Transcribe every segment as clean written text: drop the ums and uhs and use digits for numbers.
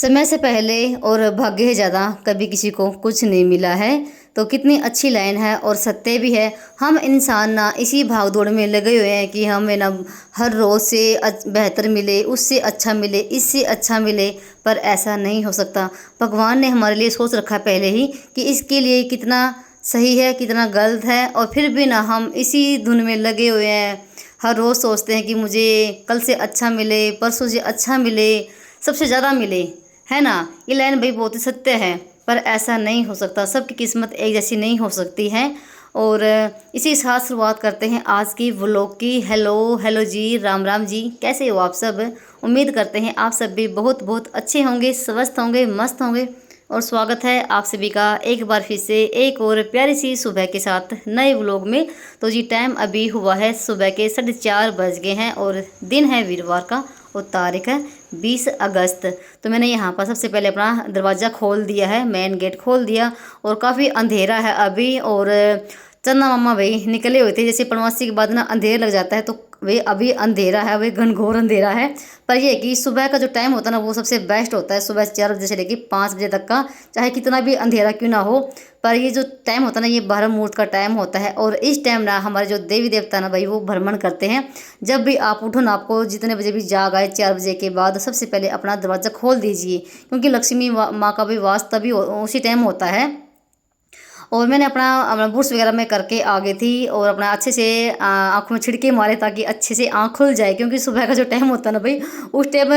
समय से पहले और भाग्य है ज़्यादा कभी किसी को कुछ नहीं मिला है। तो कितनी अच्छी लाइन है और सत्य भी है। हम इंसान ना इसी भाग दौड़ में लगे हुए हैं कि हमें ना हर रोज़ से बेहतर मिले, उससे अच्छा मिले, इससे अच्छा मिले। पर ऐसा नहीं हो सकता। भगवान ने हमारे लिए सोच रखा है पहले ही कि इसके लिए कितना सही है, कितना गलत है, और फिर भी ना हम इसी धुन में लगे हुए हैं। हर रोज़ सोचते हैं कि मुझे कल से अच्छा मिले, परसों से अच्छा मिले, सबसे ज़्यादा मिले, है ना। ये लाइन भाई बहुत ही सत्य है। पर ऐसा नहीं हो सकता, सबकी किस्मत एक जैसी नहीं हो सकती है। और इसी के साथ शुरुआत करते हैं आज की व्लॉग की। हेलो हेलो जी, राम राम जी, कैसे हो आप सब। उम्मीद करते हैं आप सब भी बहुत बहुत अच्छे होंगे, स्वस्थ होंगे, मस्त होंगे। और स्वागत है आप सभी का एक बार फिर से एक और प्यारी सी सुबह के साथ नए व्लॉग में। तो जी टाइम अभी हुआ है सुबह के 4:30 बज गए हैं और दिन है वीरवार का और तारीख है 20 अगस्त। तो मैंने यहाँ पर सबसे पहले अपना दरवाज़ा खोल दिया है, मेन गेट खोल दिया। और काफ़ी अंधेरा है अभी। और चंदा मामा भाई निकले हुए थे, जैसे पूर्णमासी के बाद ना अंधेर लग जाता है, तो वे अभी अंधेरा है, वे घनघोर अंधेरा है। पर यह कि सुबह का जो टाइम होता है ना वो सबसे बेस्ट होता है, सुबह 4 बजे से लेकर 5 बजे तक का, चाहे कितना भी अंधेरा क्यों ना हो। पर ये जो टाइम होता है ना, ये ब्रह्म मुहूर्त का टाइम होता है। और इस टाइम ना हमारे जो देवी देवता ना भाई वो भ्रमण करते हैं। जब भी आप उठो ना, आपको जितने बजे भी जाग आए 4 बजे के बाद, सबसे पहले अपना दरवाज़ा खोल दीजिए, क्योंकि लक्ष्मी माँ का भी वास तभी उसी टाइम होता है। और मैंने अपना ब्रश वगैरह में करके आ गई थी और अपना अच्छे से आँखों में छिड़के मारे ताकि अच्छे से आँख खुल जाए, क्योंकि सुबह का जो टाइम होता है ना भाई उस टाइम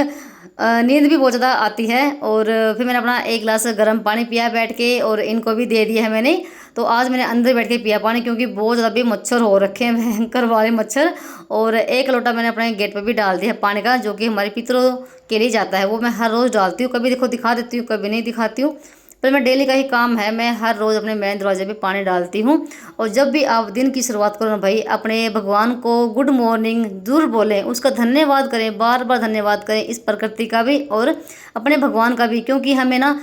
नींद भी बहुत ज़्यादा आती है। और फिर मैंने अपना एक गिलास गर्म पानी पिया बैठ के, और इनको भी दे दिया है मैंने। तो आज मैंने अंदर बैठ के पिया पानी, क्योंकि बहुत ज़्यादा भी मच्छर हो रखे हैं, भयंकर वाले मच्छर। और एक लोटा मैंने अपने गेट पर भी डाल दिया है पानी का, जो कि हमारे पितरों के लिए जाता है। वो मैं हर रोज़ डालती हूँ, कभी देखो दिखा देती हूँ, कभी नहीं दिखाती हूँ। पर मैं डेली का ही काम है, मैं हर रोज़ अपने मेन दरवाजे पे पानी डालती हूँ। और जब भी आप दिन की शुरुआत करो ना भाई, अपने भगवान को गुड मॉर्निंग ज़रूर बोलें, उसका धन्यवाद करें, बार बार धन्यवाद करें, इस प्रकृति का भी और अपने भगवान का भी। क्योंकि हमें ना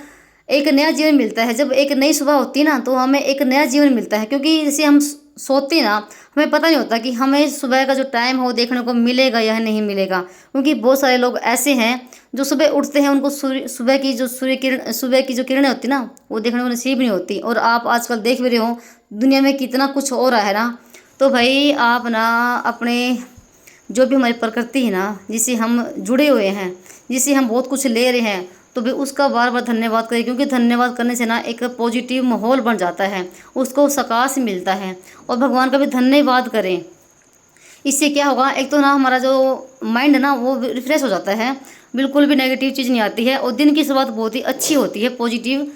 एक नया जीवन मिलता है, जब एक नई सुबह होती है ना तो हमें एक नया जीवन मिलता है। क्योंकि जैसे हम सोते ना, हमें पता नहीं होता कि हमें सुबह का जो टाइम है वो देखने को मिलेगा या नहीं मिलेगा। क्योंकि बहुत सारे लोग ऐसे हैं जो सुबह उठते हैं, उनको सुबह की जो सूर्य किरण, सुबह की जो किरणें होती ना वो देखने को नसीब नहीं होती। और आप आजकल देख भी रहे हो दुनिया में कितना कुछ हो रहा है ना। तो भाई आप ना अपने जो भी हमारी प्रकृति है ना, जिससे हम जुड़े हुए हैं, जिससे हम बहुत कुछ ले रहे हैं, तो भी उसका बार बार धन्यवाद करें। क्योंकि धन्यवाद करने से ना एक पॉजिटिव माहौल बन जाता है, उसको सकाश मिलता है। और भगवान का भी धन्यवाद करें। इससे क्या होगा, एक तो ना हमारा जो माइंड है ना वो रिफ्रेश हो जाता है, बिल्कुल भी नेगेटिव चीज़ नहीं आती है, और दिन की शुरुआत बहुत ही अच्छी होती है पॉजिटिव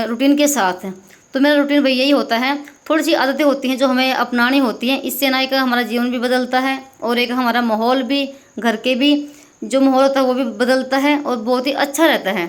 रूटीन के साथ। तो मेरा रूटीन भाई यही होता है। थोड़ी सी आदतें होती हैं जो हमें अपनानी होती हैं, इससे ना एक हमारा जीवन भी बदलता है और एक हमारा माहौल भी, घर के भी जो माहौल होता है वो भी बदलता है और बहुत ही अच्छा रहता है।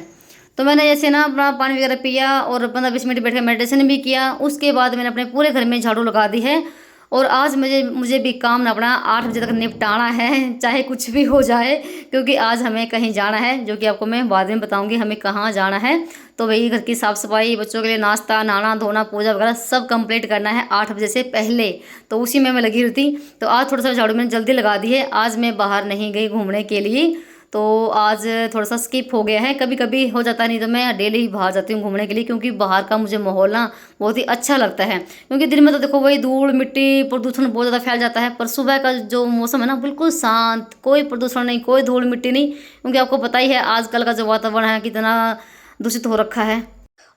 तो मैंने जैसे ना अपना पानी वगैरह पिया और 15-20 मिनट बैठ कर मेडिटेशन भी किया। उसके बाद मैंने अपने पूरे घर में झाड़ू लगा दी है। और आज मुझे मुझे भी काम ना अपना 8 बजे तक निपटाना है, चाहे कुछ भी हो जाए। क्योंकि आज हमें कहीं जाना है, जो कि आपको मैं बाद में बताऊंगी हमें कहाँ जाना है। तो वही घर की साफ़ सफाई, बच्चों के लिए नाश्ता, नहाना धोना, पूजा वगैरह सब कंप्लीट करना है 8 बजे से पहले। तो उसी में मैं लगी रही थी। तो आज थोड़ा सा झाड़ू मैंने जल्दी लगा दी है। आज मैं बाहर नहीं गई घूमने के लिए, तो आज थोड़ा सा स्किप हो गया है। कभी कभी हो जाता है, नहीं तो मैं डेली ही बाहर जाती हूँ घूमने के लिए। क्योंकि बाहर का मुझे माहौल ना बहुत ही अच्छा लगता है। क्योंकि दिन में तो देखो वही धूल मिट्टी प्रदूषण बहुत ज़्यादा फैल जाता है, पर सुबह का जो मौसम है ना बिल्कुल शांत, कोई प्रदूषण नहीं, कोई धूल मिट्टी नहीं। क्योंकि आपको पता ही है आजकल का जो वातावरण है कितना दूषित हो रखा है।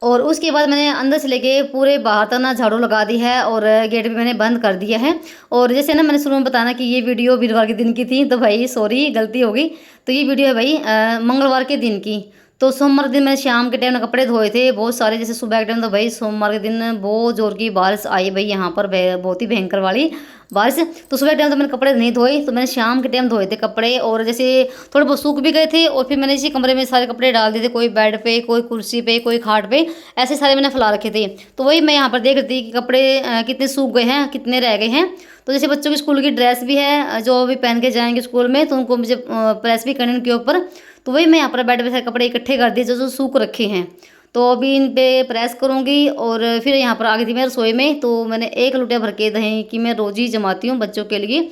और उसके बाद मैंने अंदर से लेके पूरे बाहर तक ना झाड़ू लगा दी है और गेट भी मैंने बंद कर दिया है। और जैसे ना मैंने शुरू में बताया कि ये वीडियो वीरवार के दिन की थी, तो भाई सॉरी गलती हो गई। तो ये वीडियो है भाई मंगलवार के दिन की। तो सोमवार के दिन मैंने शाम के टाइम ना कपड़े धोए थे बहुत सारे, जैसे सुबह के टाइम। तो भाई सोमवार के दिन बहुत जोर की बारिश आई भाई यहाँ पर, बहुत ही भयंकर वाली बारिश। तो सुबह के टाइम तो मैंने कपड़े नहीं धोए, तो मैंने शाम के टाइम धोए थे कपड़े। और जैसे थोड़े बहुत सूख भी गए थे, और फिर मैंने इसी कमरे में सारे कपड़े डाल दिए थे, कोई बेड पे, कोई कुर्सी पे, कोई खाट पे, ऐसे सारे मैंने फैला रखे थे। तो वही मैं यहाँ पर देख रही थी कि कपड़े कितने सूख गए हैं, कितने रह गए हैं। तो जैसे बच्चों की स्कूल की ड्रेस भी है जो अभी पहन के जाएंगे स्कूल में, तो उनको मुझे प्रेस भी करने उनके ऊपर। तो वही मैं यहाँ पर बेड पे सारे कपड़े इकट्ठे कर दिए जो जो सूख रखे हैं। तो अभी इन पे प्रेस करूँगी। और फिर यहाँ पर आ गई थी मैं रसोई में। तो मैंने 1 लोटा भर के दही की मैं रोज़ ही जमाती हूँ बच्चों के लिए,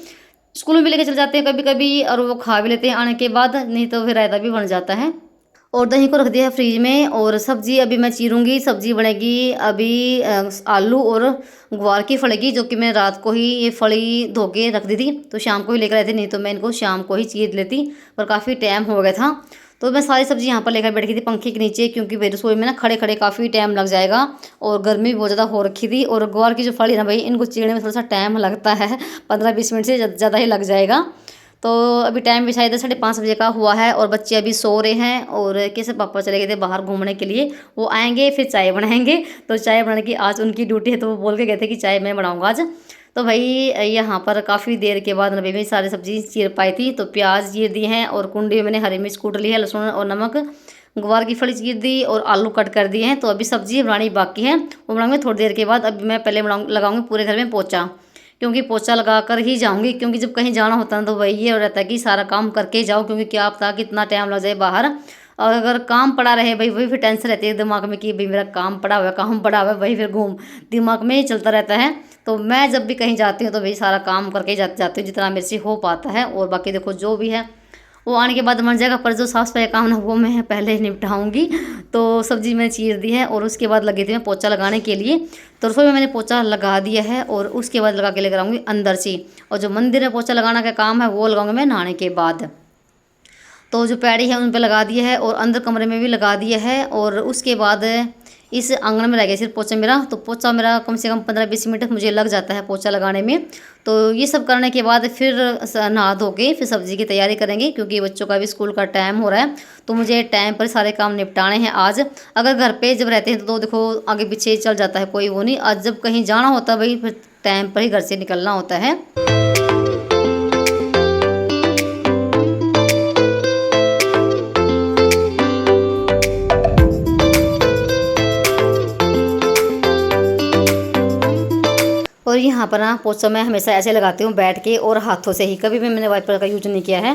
स्कूल में भी लेके चले जाते हैं कभी कभी, और वो खा भी लेते हैं आने के बाद, नहीं तो फिर रायता भी बन जाता है। और दही को रख दिया है फ्रीज में। और सब्जी अभी मैं चीरूँगी, सब्जी बनेगी अभी आलू और ग्वार की फलेगी, जो कि मैं रात को ही ये फली धो के रख दी थी, तो शाम को ही लेकर आए थे, नहीं तो मैं इनको शाम को ही चीर लेती, पर काफ़ी टाइम हो गया था। तो मैं सारी सब्जी यहाँ पर लेकर बैठ गई थी पंखे के नीचे, क्योंकि मेरी रसोई में ना खड़े खड़े काफ़ी टाइम लग जाएगा और गर्मी भी बहुत ज़्यादा हो रखी थी। और ग्वार की जो फली है ना भाई, इनको चीरने में थोड़ा सा टाइम लगता है, 15-20 मिनट से ज़्यादा ही लग जाएगा। तो अभी टाइम भी शायद 5:30 बजे का हुआ है और बच्चे अभी सो रहे हैं। और कैसे पापा चले गए थे बाहर घूमने के लिए, वो आएंगे फिर चाय बनाएंगे। तो चाय बनाने की आज उनकी ड्यूटी है, तो वो बोल के गए थे कि चाय मैं बनाऊंगा आज। तो भाई यहाँ पर काफ़ी देर के बाद नबी में सारी सब्जी चीर पाई थी। तो प्याज चीर दी हैं और कुंडी में मैंने हरी मिर्च कूट ली है, लहसुन और नमक, ग्वार की फली चीर दी और आलू कट कर दिए हैं। तो अभी सब्जी बनानी बाकी है, वो बनाऊंगे थोड़ी देर के बाद। अभी मैं पहले लगाऊंगी पूरे घर में पोछा, क्योंकि पोछा लगा कर ही जाऊंगी, क्योंकि जब कहीं जाना होता है तो वही ये रहता है कि सारा काम करके ही जाओ, क्योंकि क्या पता कितना टाइम लग जाए बाहर। और अगर काम पड़ा रहे भाई, वही फिर टेंशन रहती है दिमाग में कि भाई मेरा काम पड़ा हुआ है, काम पड़ा हुआ है, वही फिर घूम दिमाग में ही चलता रहता है। तो मैं जब भी कहीं जाती हूँ तो भाई सारा काम करके ही जाती हूँ, जितना मेरे से हो पाता है। और बाकी देखो जो भी है वो आने के बाद बन जाएगा, पर जो साफ सफाई काम ना वो मैं पहले निपटाऊंगी। तो सब्जी मैंने चीर दी है और उसके बाद लगी थी मैं पोछा लगाने के लिए। तो रसोई में मैंने पोछा लगा दिया है और उसके बाद लगा के लेकर आऊँगी अंदर से। और जो मंदिर में पोछा लगाना का काम है वो लगाऊंगी मैं नहाने के बाद। तो जो पैड़ी है उन पर लगा दिया है और अंदर कमरे में भी लगा दिया है। और उसके बाद इस आंगन में रह गया सिर्फ पोछा मेरा। तो पोछा मेरा कम से कम 15-20 मिनट मुझे लग जाता है पोछा लगाने में। तो ये सब करने के बाद फिर नहा धो के फिर सब्ज़ी की तैयारी करेंगे, क्योंकि बच्चों का भी स्कूल का टाइम हो रहा है। तो मुझे टाइम पर सारे काम निपटाने हैं आज। अगर घर पे जब रहते हैं तो देखो आगे पीछे चल जाता है, कोई वो नहीं। आज जब कहीं जाना होता है भाई, फिर टाइम पर ही घर से निकलना होता है। और यहाँ पर ना पोछा मैं हमेशा ऐसे लगाती हूँ बैठ के और हाथों से ही, कभी भी मैंने वाइपर का यूज नहीं किया है।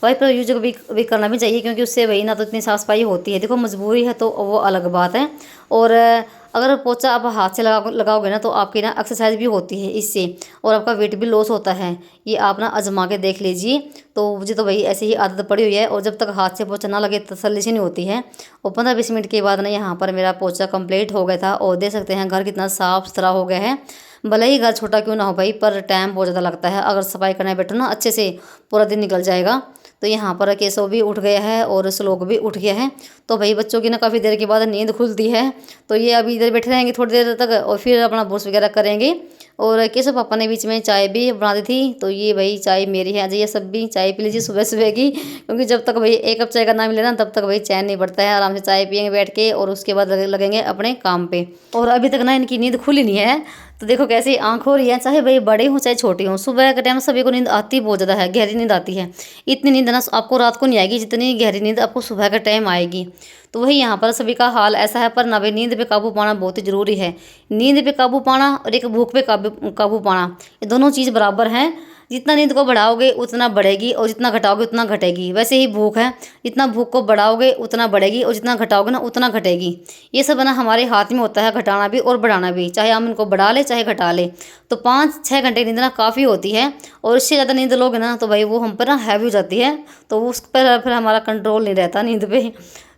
वाइपर यूज भी करना भी चाहिए, क्योंकि उससे वही ना तो इतनी साफ सफाई होती है। देखो मजबूरी है तो वो अलग बात है। और अगर पोछा आप हाथ से लगाओगे ना तो आपकी ना एक्सरसाइज भी होती है इससे, और आपका वेट भी लॉस होता है। ये आप ना आजमा के देख लीजिए। तो मुझे तो भाई ऐसे ही आदत पड़ी हुई है, और जब तक हाथ से पोछा ना लगे तसल्ली से नहीं होती है। और 15-20 मिनट के बाद ना यहाँ पर मेरा पोछा कंप्लीट हो गया था। और देख सकते हैं घर कितना साफ सुथरा हो गया है। भले ही घर छोटा क्यों ना हो भाई, पर टाइम बहुत ज़्यादा लगता है। अगर सफाई करने बैठो ना अच्छे से पूरा दिन निकल जाएगा। तो यहाँ पर केशव भी उठ गया है और श्लोक भी उठ गया है। तो भाई बच्चों की ना काफ़ी देर के बाद नींद खुलती है, तो ये अभी इधर बैठे रहेंगे थोड़ी देर तक और फिर अपना ब्रश वगैरह करेंगे। और केशव पापा ने बीच में चाय भी बना दी थी। तो ये भाई चाय मेरी है, जाइए सब भी चाय पी लीजिए सुबह सुबह की, क्योंकि जब तक भाई एक कप चाय का ना मिले ना तब तक भाई चैन नहीं बढ़ता है। आराम से चाय पियेंगे बैठ के और उसके बाद लगेंगे अपने काम पे। और अभी तक ना इनकी नींद खुली नहीं है, तो देखो कैसी आंख हो रही है, चाहे भाई बड़े हों चाहे छोटे हों। सुबह के टाइम सभी को नींद आती बहुत ज़्यादा है, गहरी नींद आती है। इतनी नींद ना आपको रात को नहीं आएगी जितनी गहरी नींद आपको सुबह के टाइम आएगी। तो वही यहाँ पर सभी का हाल ऐसा है। पर ना भाई नींद पे काबू पाना बहुत ही ज़रूरी है। नींद पे काबू पाना और एक भूख पे काबू पाना, ये दोनों चीज़ बराबर हैं। जितना नींद को बढ़ाओगे उतना बढ़ेगी और जितना घटाओगे उतना घटेगी। वैसे ही भूख है, जितना भूख को बढ़ाओगे उतना बढ़ेगी और जितना घटाओगे ना उतना घटेगी। ये सब ना हमारे हाथ में होता है, घटाना भी और बढ़ाना भी, चाहे हम इनको बढ़ा ले चाहे घटा ले। तो 5-6 घंटे नींद ना काफ़ी होती है, और इससे ज़्यादा नींद लोगे ना तो भाई वो हम पर ना हैवी हो जाती है। तो उस पर फिर हमारा कंट्रोल नहीं रहता नींद पे।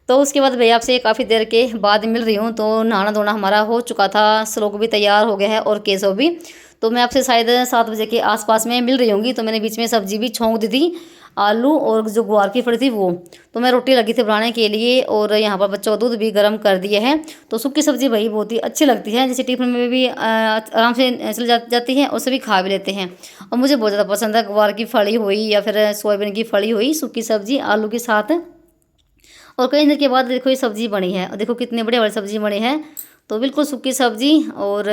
तो उसके बाद भैया आपसे काफ़ी देर के बाद मिल रही हूँ। तो नहाना धोना हमारा हो चुका था, श्लोक भी तैयार हो गया है और केशव भी। तो मैं आपसे शायद 7 बजे के आसपास में मिल रही होंगी। तो मैंने बीच में सब्जी भी छोंक दी थी, आलू और जो ग्वार की फली थी वो। तो मैं रोटी लगी थी बनाने के लिए, और यहाँ पर बच्चों का दूध भी गर्म कर दिया है। तो सूखी सब्जी भाई बहुत ही अच्छी लगती है, जैसे टिफिन में भी आराम से चल जाती है और सभी खा भी लेते हैं। और मुझे बहुत ज़्यादा पसंद है ग्वार की फली हुई या फिर सोयाबीन की फली हुई सूखी सब्जी आलू के साथ। और कई दिन के बाद देखो ये सब्ज़ी बनी है, और देखो कितने बड़े बड़े सब्ज़ी बनी है। तो बिल्कुल सूखी सब्ज़ी। और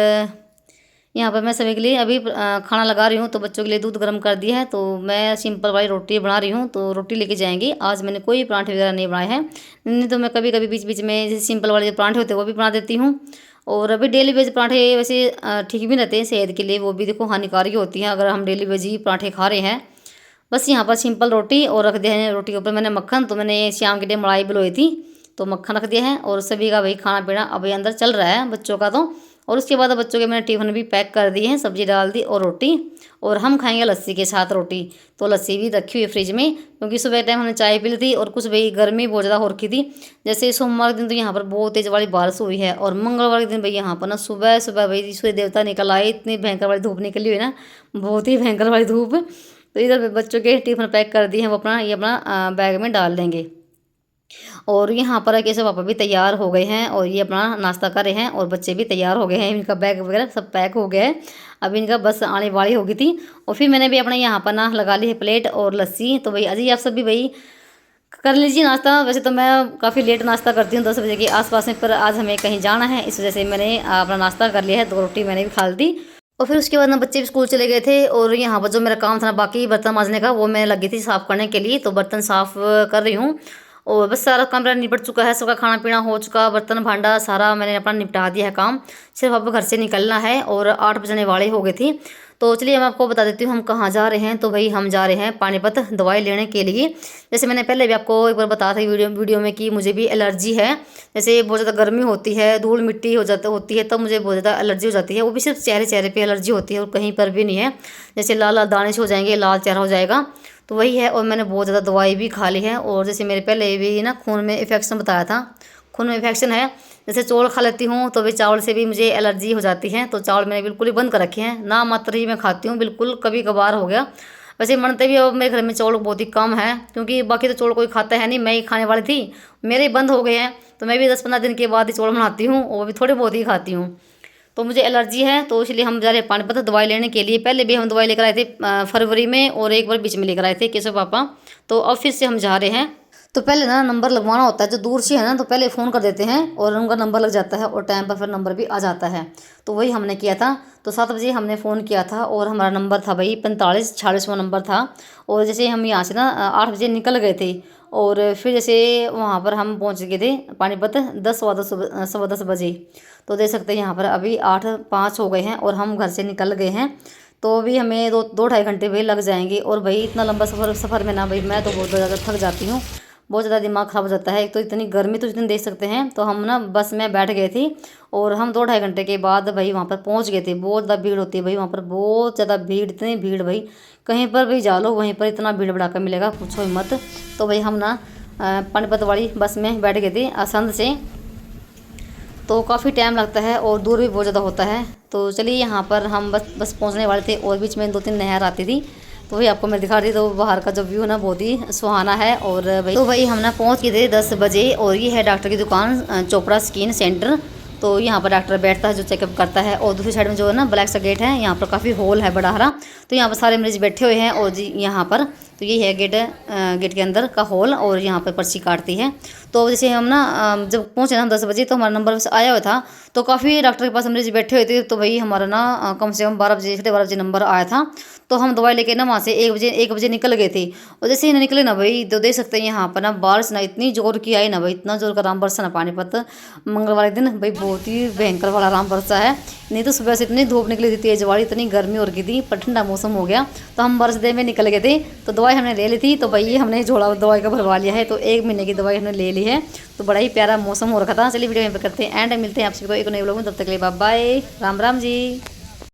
यहाँ पर मैं सभी के लिए अभी खाना लगा रही हूँ। तो बच्चों के लिए दूध गर्म कर दिया है, तो मैं सिंपल वाली रोटी बना रही हूँ। तो रोटी लेके जाएंगे, आज मैंने कोई पराठे वगैरह नहीं बनाए हैं। नहीं तो मैं कभी कभी बीच बीच में जैसे सिंपल वाले जो पराठे होते हैं वो भी बना देती हूँ। और अभी डेली वेज पराठे वैसे ठीक भी रहते हैं सेहत के लिए, वो भी देखो हानिकारक होती हैं अगर हम डेली वेज ही पराठे खा रहे हैं। बस यहाँ पर सिंपल रोटी और रख दिया है, रोटी के ऊपर मैंने मक्खन। तो मैंने शाम के टाइम मलाई बिलोई थी तो मक्खन रख दिया है। और सभी का भाई खाना पीना अभी अंदर चल रहा है बच्चों का। तो और उसके बाद बच्चों के मैंने टिफ़िन भी पैक कर दिए हैं, सब्जी डाल दी और रोटी, और हम खाएंगे लस्सी के साथ रोटी। तो लस्सी भी रखी हुई है फ्रिज में, क्योंकि सुबह टाइम हमने चाय पी ली थी और कुछ भाई गर्मी बहुत ज़्यादा हो रखी थी। जैसे सोमवार के दिन तो यहाँ पर बहुत तेज़ वाली बारिश हुई है, और मंगलवार के दिन भाई यहाँ पर ना सुबह सुबह भाई सूर्य देवता निकल आए, इतनी भयंकर वाली धूप निकली हुई ना, बहुत ही भयंकर वाली धूप। तो इधर बच्चों के टिफ़िन पैक कर दिए हैं, वो अपना बैग में डाल देंगे। और यहाँ पर कैसे पापा भी तैयार हो गए हैं और ये अपना नाश्ता कर रहे हैं, और बच्चे भी तैयार हो गए हैं, इनका बैग वगैरह सब पैक हो गया है। अब इनका बस आने वाली होगी थी। और फिर मैंने भी अपना यहाँ पर ना लगा ली है प्लेट और लस्सी। तो भाई अजी आप सब भी भाई कर लीजिए नाश्ता। वैसे तो मैं काफ़ी लेट नाश्ता करती हूँ, 10 बजे के आसपास में, पर आज हमें कहीं जाना है, इस वजह से मैंने अपना नाश्ता कर लिया है। 2 रोटी मैंने भी खा ली थी। और फिर उसके बाद ना बच्चे भी स्कूल चले गए थे, और यहाँ पर जो मेरा काम था ना बाकी बर्तन मांजने का, वो मैं लगी थी साफ़ करने के लिए। तो बर्तन साफ़ कर रही हूँ, और बस सारा काम मेरा निपट चुका है, सबका खाना पीना हो चुका, बर्तन भांडा सारा मैंने अपना निपटा दिया है काम। सिर्फ अब घर से निकलना है, और 8 बजने वाले हो गए थे। तो चलिए मैं आपको बता देती हूँ हम कहाँ जा रहे हैं। तो भाई हम जा रहे हैं पानीपत दवाई लेने के लिए। जैसे मैंने पहले भी आपको एक बार बताया था वीडियो में कि मुझे भी एलर्जी है। जैसे बहुत ज़्यादा गर्मी होती है, धूल मिट्टी होती है, तब मुझे बहुत ज़्यादा एलर्जी हो जाती है। वो भी सिर्फ चेहरे पे एलर्जी होती है, और कहीं पर भी नहीं है। जैसे लाल लाल दाने हो जाएंगे, लाल चेहरा हो जाएगा, तो वही है। और मैंने बहुत ज़्यादा दवाई भी खा ली है। और जैसे मेरे पहले भी ना खून में इन्फेक्शन बताया था, खून में इन्फेक्शन है। जैसे चावल खा लेती हूँ तो भी चावल से भी मुझे एलर्जी हो जाती है। तो चावल मैंने बिल्कुल ही बंद कर रखे हैं, ना मात्र ही मैं खाती हूँ, बिल्कुल कभी कभार हो गया। वैसे बनते भी अब मेरे घर में चावल बहुत ही कम है, क्योंकि बाकी तो चावल कोई खाता है नहीं, मैं ही खाने वाली थी, मेरे ही बंद हो गए हैं। तो मैं भी 10-15 दिन के बाद ही चावल बनाती हूँ, वो भी थोड़े बहुत ही खाती हूँ। तो मुझे एलर्जी है, तो इसलिए हम जा रहे हैं पानीपत दवाई लेने के लिए। पहले भी हम दवाई लेकर आए थे फरवरी में, और एक बार बीच में लेकर आए थे केशव पापा। तो अब फिर से हम जा रहे हैं। तो पहले ना नंबर लगवाना होता है, जो दूर से है ना, तो पहले फ़ोन कर देते हैं और उनका नंबर लग जाता है, और टाइम पर फिर नंबर भी आ जाता है। तो वही हमने किया था। तो 7 बजे हमने फ़ोन किया था, और हमारा नंबर था भाई 4546वां नंबर था। और जैसे हम यहाँ से ना 8 बजे निकल गए थे, और फिर जैसे वहाँ पर हम पहुँच गए थे पानीपत 10 सवा 10 बजे। तो देख सकते हैं यहाँ पर अभी 8:05 हो गए हैं, और हम घर से निकल गए हैं। तो अभी हमें 2-2 ढाई घंटे भाई लग जाएंगे। और भाई इतना लंबा सफ़र में ना भाई मैं तो बहुत ज़्यादा थक जाती हूँ, बहुत ज़्यादा दिमाग ख़राब हो जाता है। एक तो इतनी गर्मी तो जितनी देख सकते हैं। तो हम ना बस में बैठ गए थे, और हम 2-2.5 घंटे के बाद भाई वहाँ पर पहुँच गए थे। बहुत ज़्यादा भीड़ होती है भाई वहाँ पर, बहुत ज़्यादा भीड़, इतनी भीड़ भाई कहीं पर भी जा लो वहीं पर इतना भीड़ भड़ाका मिलेगा, पूछो ही मत। तो भाई हम ना पानीपत वाली बस में बैठ गए थे आसंद से। तो काफ़ी टाइम लगता है, और दूर भी बहुत ज़्यादा होता है। तो चलिए यहाँ पर हम बस पहुँचने वाले थे, और बीच में 2-3 नहर आती थी, तो वही आपको मैं दिखा रही थी। तो बाहर का जो व्यू है ना बहुत ही सुहाना है। और भाई हम ना पहुँच गए थे 10 बजे, और ये है डॉक्टर की दुकान, चोपड़ा स्किन सेंटर। तो यहाँ पर डॉक्टर बैठता है जो चेकअप करता है। और दूसरी साइड में जो है ना ब्लैक सा गेट है, यहाँ पर काफ़ी हॉल है बड़ा हरा। तो यहाँ पर सारे मरीज बैठे हुए हैं, और जी यहाँ पर तो ये है गेट के अंदर का हॉल, और यहाँ पर पर्ची काटती है। तो जैसे हम ना जब पहुँचे ना 10 बजे, तो हमारा नंबर आया हुआ था। तो काफ़ी डॉक्टर के पास मरीज बैठे हुए थे। तो भाई हमारा ना कम से कम 12 बजे, 12:30 नंबर आया था। तो हम दवाई लेके ना वहाँ से 1 बजे निकल गए थे। और जैसे ही निकले ना भाई, तो देख सकते हैं यहाँ पर ना बारिश ना इतनी जोर की आई ना भाई, इतना जोर का राम बरसा ना पानीपत मंगलवार के दिन भाई, बहुत ही भयंकर वाला राम बरसा है। नहीं तो सुबह से इतनी धूप निकली थी तेज वाली, इतनी गर्मी हो रही थी, पर ठंडा मौसम हो गया। तो हम बरसदे में निकल गए थे। तो दवाई हमने ले ली थी। तो भाई हमने झोला दवाई का भरवा लिया है, तो 1 महीने की दवाई हमने ले ली है। तो बड़ा ही प्यारा मौसम हो रखा था। चलिए वीडियो यहाँ पर करते हैं एंड, मिलते हैं आपसे एक नए व्लॉग में। तब तक के लिए बाय बाय, राम राम जी।